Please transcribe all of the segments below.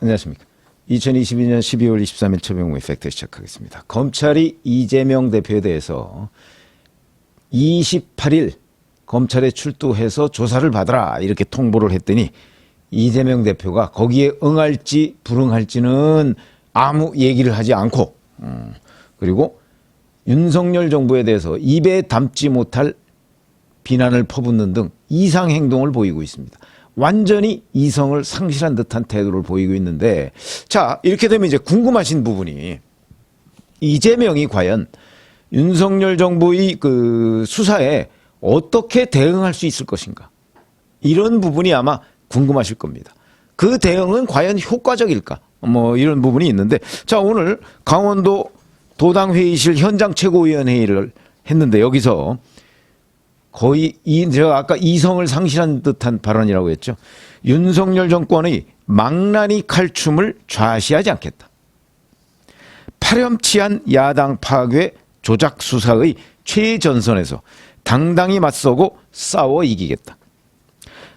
안녕하십니까. 2022년 12월 23일 최병우의 팩트 시작하겠습니다. 검찰이 이재명 대표에 대해서 28일 검찰에 출두해서 조사를 받아라 이렇게 통보를 했더니 이재명 대표가 거기에 응할지 불응할지는 아무 얘기를 하지 않고 그리고 윤석열 정부에 대해서 입에 담지 못할 비난을 퍼붓는 등 이상 행동을 보이고 있습니다. 완전히 이성을 상실한 듯한 태도를 보이고 있는데, 자, 이렇게 되면 이제 궁금하신 부분이 이재명이 과연 윤석열 정부의 그 수사에 어떻게 대응할 수 있을 것인가, 이런 부분이 아마 궁금하실 겁니다. 그 대응은 과연 효과적일까, 뭐 이런 부분이 있는데, 자, 오늘 강원도 도당회의실 현장 최고위원회의를 했는데 여기서 거의 제가 아까 이성을 상실한 듯한 발언이라고 했죠. 윤석열 정권의 망나니 칼춤을 좌시하지 않겠다. 파렴치한 야당 파괴 조작 수사의 최전선에서 당당히 맞서고 싸워 이기겠다.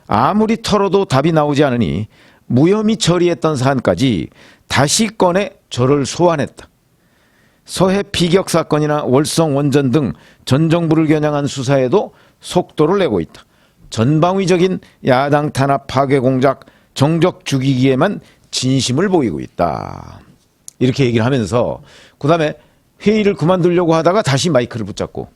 아무리 털어도 답이 나오지 않으니 무혐의 처리했던 사안까지 다시 꺼내 저를 소환했다. 서해 피격 사건이나 월성 원전 등 전 정부를 겨냥한 수사에도 속도를 내고 있다. 전방위적인 야당 탄압 파괴 공작 정적 죽이기에만 진심을 보이고 있다. 이렇게 얘기를 하면서 그 다음에 회의를 그만두려고 하다가 다시 마이크를 붙잡고,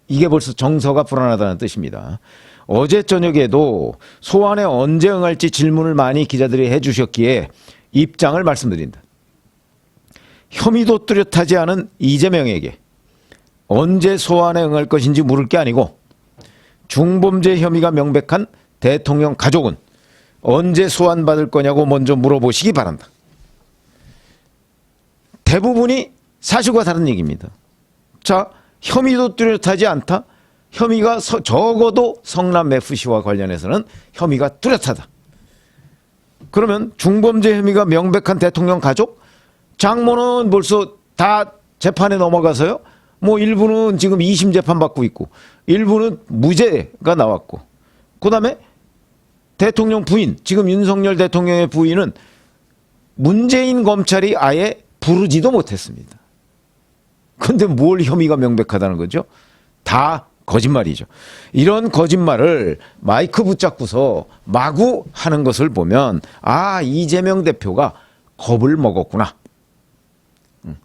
이게 벌써 정서가 불안하다는 뜻입니다. 어제 저녁에도 소환에 언제 응할지 질문을 많이 기자들이 해주셨기에 입장을 말씀드린다. 혐의도 뚜렷하지 않은 이재명에게 언제 소환에 응할 것인지 물을 게 아니고, 중범죄 혐의가 명백한 대통령 가족은 언제 소환받을 거냐고 먼저 물어보시기 바란다. 대부분이 사실과 다른 얘기입니다. 자, 혐의도 뚜렷하지 않다. 혐의가 적어도 성남 FC와 관련해서는 혐의가 뚜렷하다. 그러면 중범죄 혐의가 명백한 대통령 가족? 장모는 벌써 다 재판에 넘어가서요. 뭐 일부는 지금 2심 재판 받고 있고 일부는 무죄가 나왔고, 그 다음에 대통령 부인, 지금 윤석열 대통령의 부인은 문재인 검찰이 아예 부르지도 못했습니다. 그런데 뭘 혐의가 명백하다는 거죠? 다 거짓말이죠. 이런 거짓말을 마이크 붙잡고서 마구 하는 것을 보면, 아, 이재명 대표가 겁을 먹었구나.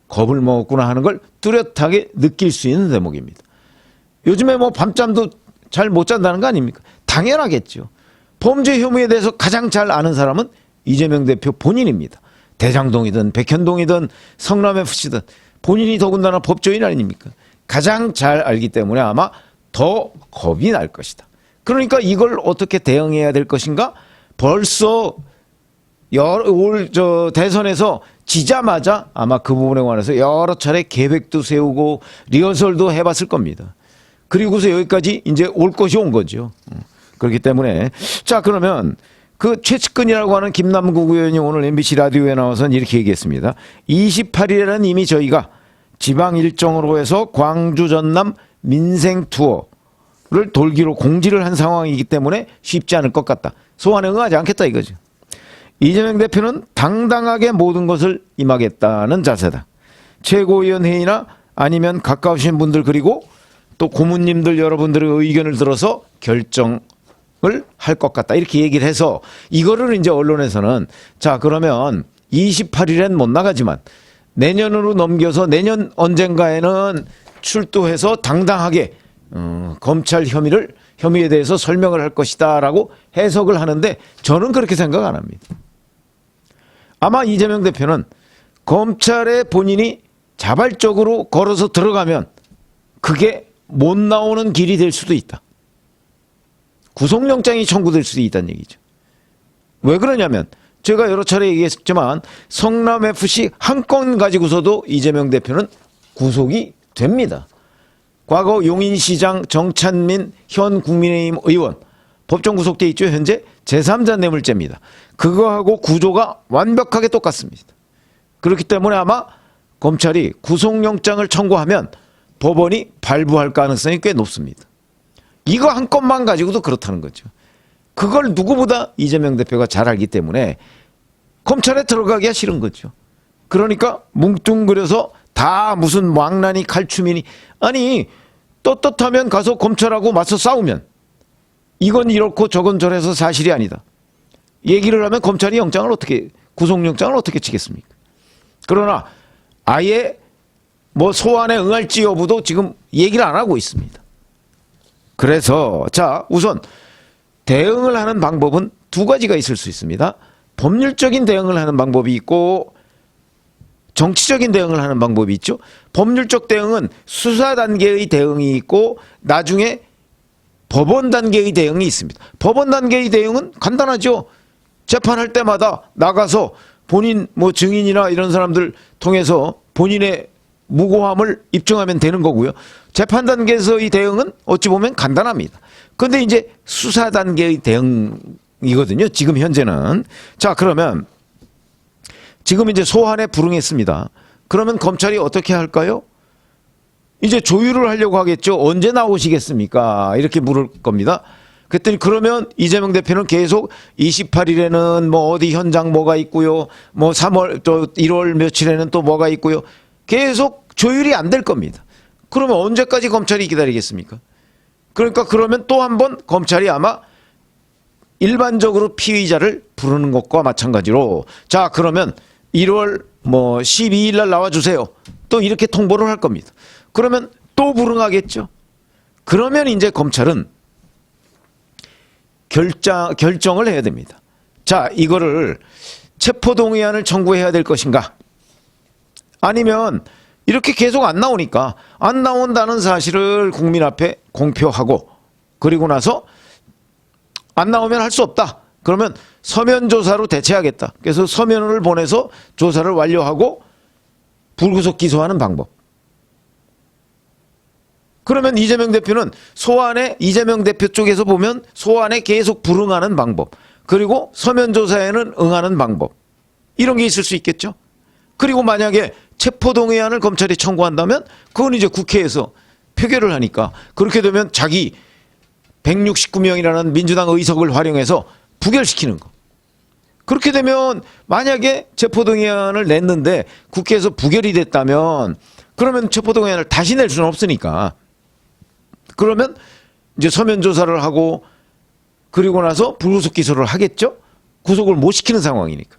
겁을 먹었구나 하는 걸 뚜렷하게 느낄 수 있는 대목입니다. 요즘에 뭐 밤잠도 잘 못 잔다는 거 아닙니까? 당연하겠죠. 범죄 혐의에 대해서 가장 잘 아는 사람은 이재명 대표 본인입니다. 대장동이든 백현동이든 성남FC든 본인이 더군다나 법조인 아닙니까? 가장 잘 알기 때문에 아마 더 겁이 날 것이다. 그러니까 이걸 어떻게 대응해야 될 것인가? 벌써 올 대선에서 지자마자 아마 그 부분에 관해서 여러 차례 계획도 세우고 리허설도 해봤을 겁니다. 그리고서 여기까지 이제 올 것이 온 거죠. 그렇기 때문에, 자, 그러면 그 최측근이라고 하는 김남국 의원이 오늘 MBC 라디오에 나와서는 이렇게 얘기했습니다. 28일에는 이미 저희가 지방 일정으로 해서 광주 전남 민생 투어를 돌기로 공지를 한 상황이기 때문에 쉽지 않을 것 같다. 소환에 응하지 않겠다 이거죠. 이재명 대표는 당당하게 모든 것을 임하겠다는 자세다. 최고위원회의나 아니면 가까우신 분들 그리고 또 고문님들 여러분들의 의견을 들어서 결정을 할 것 같다. 이렇게 얘기를 해서 이거를 이제 언론에서는, 자, 그러면 28일엔 못 나가지만 내년으로 넘겨서 내년 언젠가에는 출두해서 당당하게 검찰 혐의에 대해서 설명을 할 것이다 라고 해석을 하는데, 저는 그렇게 생각 안 합니다. 아마 이재명 대표는 검찰에 본인이 자발적으로 걸어서 들어가면 그게 못 나오는 길이 될 수도 있다. 구속영장이 청구될 수도 있다는 얘기죠. 왜 그러냐면 제가 여러 차례 얘기했지만 성남FC 한 건 가지고서도 이재명 대표는 구속이 됩니다. 과거 용인시장 정찬민 현 국민의힘 의원 법정 구속돼 있죠. 현재 제3자 뇌물죄입니다. 그거하고 구조가 완벽하게 똑같습니다. 그렇기 때문에 아마 검찰이 구속영장을 청구하면 법원이 발부할 가능성이 꽤 높습니다. 이거 한 건만 가지고도 그렇다는 거죠. 그걸 누구보다 이재명 대표가 잘 알기 때문에 검찰에 들어가기가 싫은 거죠. 그러니까 뭉뚱그려서 다 무슨 왕란이 칼춤이니, 아니 떳떳하면 가서 검찰하고 맞서 싸우면 이건 이렇고 저건 저래서 사실이 아니다 얘기를 하면 검찰이 구속영장을 어떻게 치겠습니까? 그러나 아예 뭐 소환에 응할지 여부도 지금 얘기를 안 하고 있습니다. 그래서 자, 우선 대응을 하는 방법은 두 가지가 있을 수 있습니다. 법률적인 대응을 하는 방법이 있고 정치적인 대응을 하는 방법이 있죠. 법률적 대응은 수사 단계의 대응이 있고 나중에 법원 단계의 대응이 있습니다. 법원 단계의 대응은 간단하죠. 재판할 때마다 나가서 본인 뭐 증인이나 이런 사람들 통해서 본인의 무고함을 입증하면 되는 거고요. 재판 단계에서의 대응은 어찌 보면 간단합니다. 그런데 이제 수사 단계의 대응이거든요. 지금 현재는. 자, 그러면 지금 이제 소환에 불응했습니다. 그러면 검찰이 어떻게 할까요? 이제 조율을 하려고 하겠죠. 언제 나오시겠습니까? 이렇게 물을 겁니다. 그랬더니 그러면 이재명 대표는 계속 28일에는 뭐 어디 현장 뭐가 있고요. 뭐 3월 또 1월 며칠에는 또 뭐가 있고요. 계속 조율이 안 될 겁니다. 그러면 언제까지 검찰이 기다리겠습니까? 그러니까 그러면 또 한 번 검찰이 아마 일반적으로 피의자를 부르는 것과 마찬가지로 자, 그러면 1월 뭐 12일 날 나와주세요. 또 이렇게 통보를 할 겁니다. 그러면 또 불응하겠죠. 그러면 이제 검찰은 결정을 해야 됩니다. 자, 이거를 체포동의안을 청구해야 될 것인가? 아니면 이렇게 계속 안 나오니까 안 나온다는 사실을 국민 앞에 공표하고 그리고 나서 안 나오면 할 수 없다. 그러면 서면 조사로 대체하겠다. 그래서 서면을 보내서 조사를 완료하고 불구속 기소하는 방법. 그러면 이재명 대표는 소환에 이재명 대표 쪽에서 보면 소환에 계속 불응하는 방법. 그리고 서면 조사에는 응하는 방법. 이런 게 있을 수 있겠죠. 그리고 만약에 체포동의안을 검찰이 청구한다면 그건 이제 국회에서 표결을 하니까 그렇게 되면 자기 169명이라는 민주당 의석을 활용해서 부결시키는 거. 그렇게 되면 만약에 체포동의안을 냈는데 국회에서 부결이 됐다면 그러면 체포동의안을 다시 낼 수는 없으니까 그러면 이제 서면 조사를 하고 그리고 나서 불구속 기소를 하겠죠. 구속을 못 시키는 상황이니까.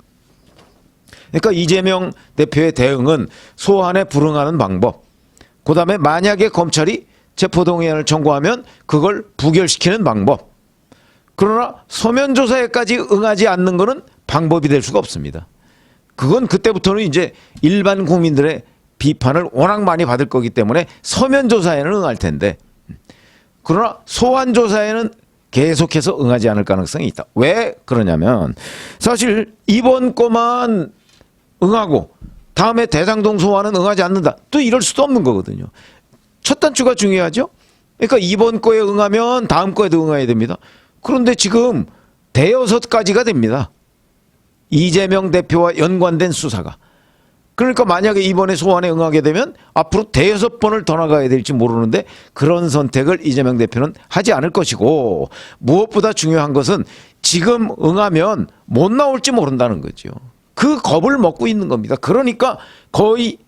그러니까 이재명 대표의 대응은 소환에 불응하는 방법. 그다음에 만약에 검찰이 체포동의안을 청구하면 그걸 부결시키는 방법. 그러나 서면 조사에까지 응하지 않는 것은 방법이 될 수가 없습니다. 그건 그때부터는 이제 일반 국민들의 비판을 워낙 많이 받을 거기 때문에 서면 조사에는 응할 텐데 그러나 소환 조사에는 계속해서 응하지 않을 가능성이 있다. 왜 그러냐면 사실 이번 거만 응하고 다음에 대장동 소환은 응하지 않는다. 또 이럴 수도 없는 거거든요. 첫 단추가 중요하죠. 그러니까 이번 거에 응하면 다음 거에도 응해야 됩니다. 그런데 지금 대여섯 가지가 됩니다. 이재명 대표와 연관된 수사가. 그러니까 만약에 이번에 소환에 응하게 되면 앞으로 대여섯 번을 더 나가야 될지 모르는데 그런 선택을 이재명 대표는 하지 않을 것이고 무엇보다 중요한 것은 지금 응하면 못 나올지 모른다는 거죠. 그 겁을 먹고 있는 겁니다. 그러니까 거의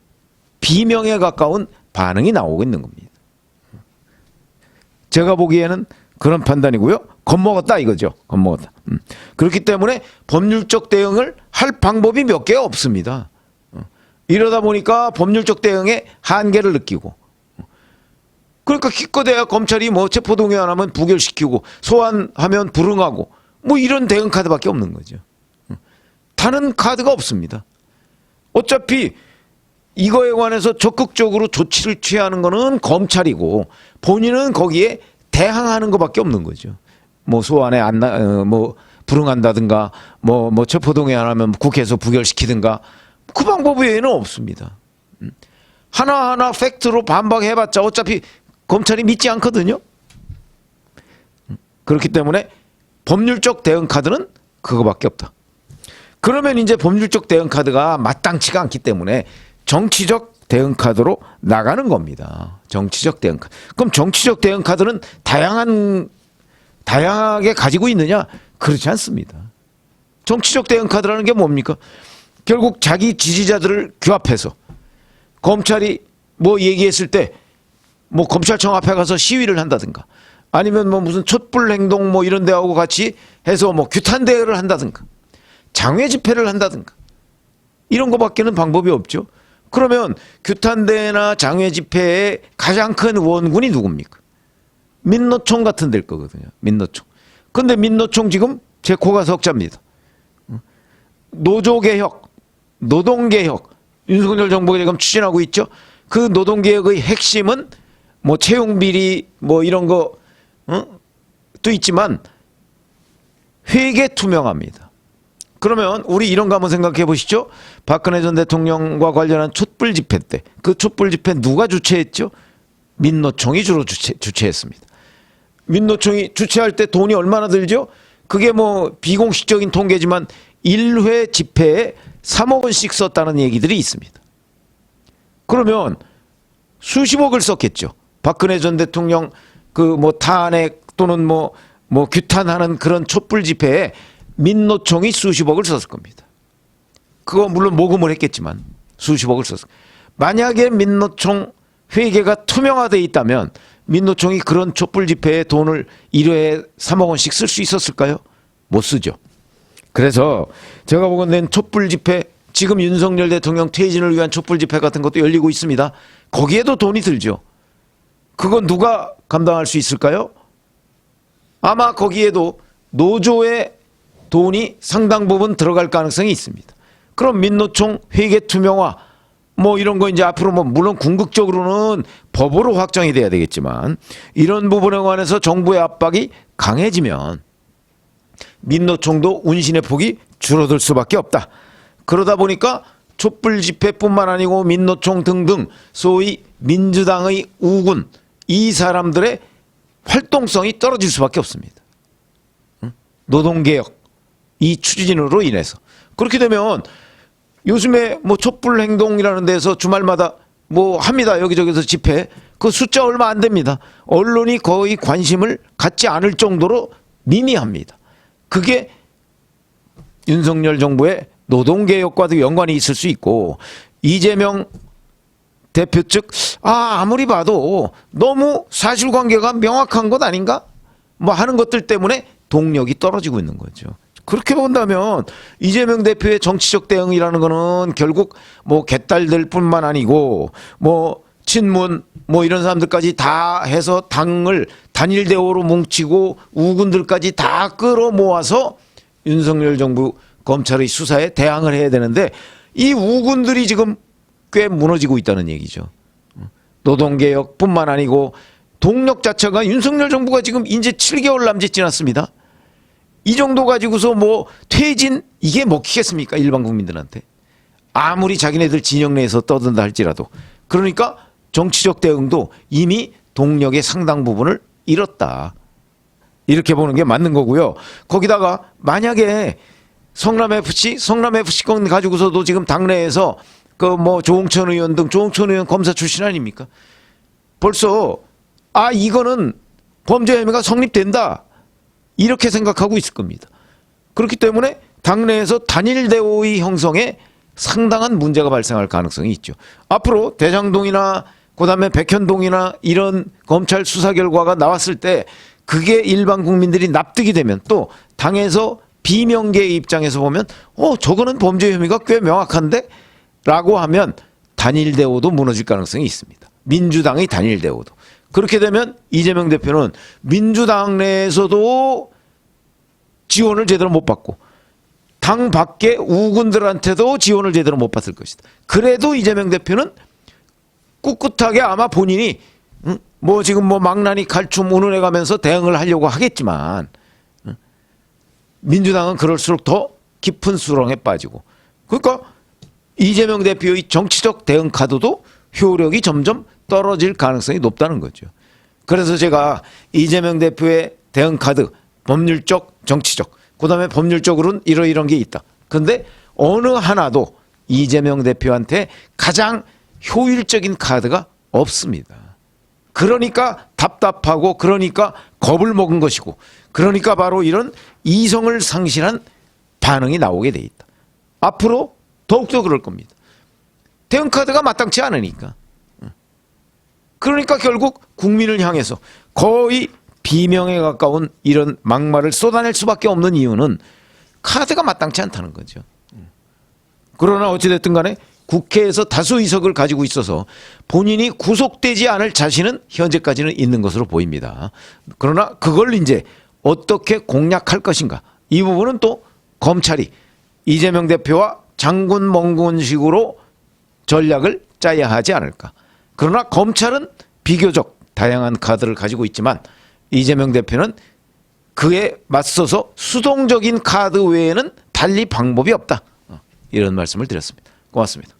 비명에 가까운 반응이 나오고 있는 겁니다. 제가 보기에는 그런 판단이고요. 겁먹었다 이거죠. 겁먹었다. 그렇기 때문에 법률적 대응을 할 방법이 몇 개가 없습니다. 이러다 보니까 법률적 대응에 한계를 느끼고 그러니까 기껏해야 검찰이 뭐 체포동의안 하면 부결시키고 소환하면 불응하고 뭐 이런 대응 카드밖에 없는 거죠. 다른 카드가 없습니다. 어차피 이거에 관해서 적극적으로 조치를 취하는 거는 검찰이고 본인은 거기에 대항하는 것밖에 없는 거죠. 뭐 소환에 뭐 불응한다든가 뭐 체포동의안 하면 국회에서 부결시키든가 그 방법 외에는 없습니다. 하나하나 팩트로 반박해봤자 어차피 검찰이 믿지 않거든요. 그렇기 때문에 법률적 대응 카드는 그거밖에 없다. 그러면 이제 법률적 대응 카드가 마땅치가 않기 때문에 정치적 대응 카드로 나가는 겁니다. 정치적 대응 카드. 그럼 정치적 대응 카드는 다양하게 가지고 있느냐? 그렇지 않습니다. 정치적 대응 카드라는 게 뭡니까? 결국 자기 지지자들을 규합해서 검찰이 뭐 얘기했을 때 뭐 검찰청 앞에 가서 시위를 한다든가 아니면 뭐 무슨 촛불 행동 뭐 이런 데하고 같이 해서 뭐 규탄 대회를 한다든가 장외 집회를 한다든가 이런 거밖에는 방법이 없죠. 그러면 규탄 대회나 장외 집회의 가장 큰 원군이 누굽니까? 민노총 같은 데일 거거든요. 민노총. 근데 민노총 지금 제 코가 석자입니다. 노조개혁, 노동개혁, 윤석열 정부가 지금 추진하고 있죠. 그 노동개혁의 핵심은 뭐 채용비리 뭐 이런 거 또 있지만 회계 투명합니다. 그러면 우리 이런 거 한번 생각해 보시죠. 박근혜 전 대통령과 관련한 촛불 집회 때 그 촛불 집회 누가 주최했죠? 민노총이 주로 주최했습니다. 민노총이 주최할 때 돈이 얼마나 들죠? 그게 뭐 비공식적인 통계지만 1회 집회에 3억 원씩 썼다는 얘기들이 있습니다. 그러면 수십억을 썼겠죠. 박근혜 전 대통령 그 뭐 탄핵 또는 뭐 규탄하는 그런 촛불 집회에 민노총이 수십억을 썼을 겁니다. 그거 물론 모금을 했겠지만 수십억을 썼을 겁니다. 만약에 민노총 회계가 투명화되어 있다면 민노총이 그런 촛불 집회에 돈을 1회에 3억 원씩 쓸 수 있었을까요? 못 쓰죠. 그래서 제가 보건된 촛불 집회 지금 윤석열 대통령 퇴진을 위한 촛불 집회 같은 것도 열리고 있습니다. 거기에도 돈이 들죠. 그건 누가 감당할 수 있을까요? 아마 거기에도 노조의 돈이 상당 부분 들어갈 가능성이 있습니다. 그럼 민노총 회계 투명화 뭐 이런 거 이제 앞으로 뭐 물론 궁극적으로는 법으로 확정이 돼야 되겠지만 이런 부분에 관해서 정부의 압박이 강해지면 민노총도 운신의 폭이 줄어들 수밖에 없다. 그러다 보니까 촛불 집회뿐만 아니고 민노총 등등 소위 민주당의 우군 이 사람들의 활동성이 떨어질 수밖에 없습니다. 노동개혁 이 추진으로 인해서 그렇게 되면 요즘에 뭐 촛불 행동이라는 데서 주말마다 뭐 합니다. 여기저기서 집회 그 숫자 얼마 안 됩니다. 언론이 거의 관심을 갖지 않을 정도로 미미합니다. 그게 윤석열 정부의 노동개혁과도 연관이 있을 수 있고 이재명 대표 측 아무리 봐도 너무 사실관계가 명확한 것 아닌가? 뭐 하는 것들 때문에 동력이 떨어지고 있는 거죠. 그렇게 본다면 이재명 대표의 정치적 대응이라는 거는 결국 뭐 개딸들 뿐만 아니고 뭐 친문 뭐 이런 사람들까지 다 해서 당을 단일 대오로 뭉치고 우군들까지 다 끌어모아서 윤석열 정부 검찰의 수사에 대항을 해야 되는데 이 우군들이 지금 꽤 무너지고 있다는 얘기죠. 노동개혁뿐만 아니고 동력 자체가 윤석열 정부가 지금 이제 7개월 남짓 지났습니다. 이 정도 가지고서 뭐 퇴진 이게 먹히겠습니까? 일반 국민들한테. 아무리 자기네들 진영 내에서 떠든다 할지라도. 그러니까 정치적 대응도 이미 동력의 상당 부분을 잃었다. 이렇게 보는 게 맞는 거고요. 거기다가 만약에 성남FC 건 가지고서도 지금 당내에서 그 뭐 조홍천 의원 등 조홍천 의원 검사 출신 아닙니까? 벌써 이거는 범죄 혐의가 성립된다. 이렇게 생각하고 있을 겁니다. 그렇기 때문에 당내에서 단일 대오의 형성에 상당한 문제가 발생할 가능성이 있죠. 앞으로 대장동이나 그다음에 백현동이나 이런 검찰 수사 결과가 나왔을 때 그게 일반 국민들이 납득이 되면 또 당에서 비명계의 입장에서 보면 저거는 범죄 혐의가 꽤 명확한데? 라고 하면 단일 대오도 무너질 가능성이 있습니다. 민주당의 단일 대오도. 그렇게 되면 이재명 대표는 민주당 내에서도 지원을 제대로 못 받고 당 밖의 우군들한테도 지원을 제대로 못 받을 것이다. 그래도 이재명 대표는 꿋꿋하게 아마 본인이 뭐 지금 뭐 망나니 칼춤 운운해 가면서 대응을 하려고 하겠지만 민주당은 그럴수록 더 깊은 수렁에 빠지고 그러니까 이재명 대표의 정치적 대응 카드도 효력이 점점 떨어질 가능성이 높다는 거죠. 그래서 제가 이재명 대표의 대응 카드 법률적, 정치적 그다음에 법률적으로는 이런 게 있다. 그런데 어느 하나도 이재명 대표한테 가장 효율적인 카드가 없습니다. 그러니까 답답하고 그러니까 겁을 먹은 것이고 그러니까 바로 이런 이성을 상실한 반응이 나오게 돼 있다. 앞으로 더욱더 그럴 겁니다. 대응 카드가 마땅치 않으니까. 그러니까 결국 국민을 향해서 거의 비명에 가까운 이런 막말을 쏟아낼 수밖에 없는 이유는 카드가 마땅치 않다는 거죠. 그러나 어찌됐든 간에 국회에서 다수 의석을 가지고 있어서 본인이 구속되지 않을 자신은 현재까지는 있는 것으로 보입니다. 그러나 그걸 이제 어떻게 공략할 것인가, 이 부분은 또 검찰이 이재명 대표와 장군 멍군식으로 전략을 짜야 하지 않을까. 그러나 검찰은 비교적 다양한 카드를 가지고 있지만 이재명 대표는 그에 맞서서 수동적인 카드 외에는 달리 방법이 없다. 이런 말씀을 드렸습니다. 고맙습니다.